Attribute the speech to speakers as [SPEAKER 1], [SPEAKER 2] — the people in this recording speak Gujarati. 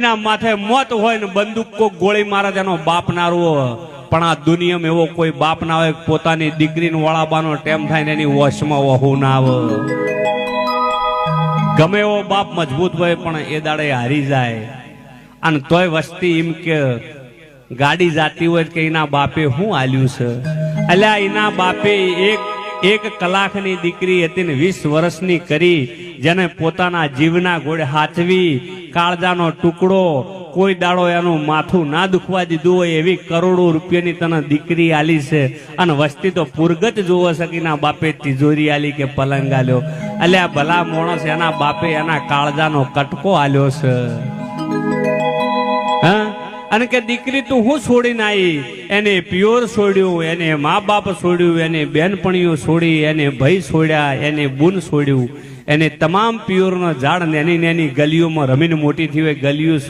[SPEAKER 1] ના માથે મોત હોય ને બંદૂક કોક ગોળી મારે તેનો બાપ નારવો, પણ આ દુનિયામાં એવો કોઈ બાપ ના હોય પોતાની દીકરીને વળાબાનો ટેમ થાય ને એની વશમાં વહુ ના આવે. ગમે એવો બાપ મજબૂત હોય પણ એ દાડે હારી જાય. અને તોય વસ્તી એમ કે ગાડી જાતી હોય કે એના બાપે શું આલ્યું છે. અલ્યા એના બાપે એક કલાકની દીકરી હતી ને 20 વર્ષની કરી, જેને પોતાના જીવના ઘોડે હાચવી, કાળજાનો ટુકડો, કોઈ દાડો એનું માથું ના દુખવા દીધું હોય એવી કરોડો રૂપિયાની તને દીકરી આલી છે. અને વસ્તી તો પુરગત જોવો છે કે એના બાપે તિજોરી આલી કે પલંગ આલ્યો. અલ્યા ભલા માણસ એના બાપે એના કાળજાનો કટકો આલ્યો છે. હા, અને કે દીકરી તું હું છોડીને આવી, એને પિયોર છોડ્યું, એને મા બાપ છોડ્યું, એને બેનપણીઓ છોડી, એને ભાઈ છોડ્યા, એને બુન છોડ્યું, એને તમામ પિયોરનો ઝાડ નેની નેની ગલીઓમાં રમીને મોટી થઈ હોય ગલીઓ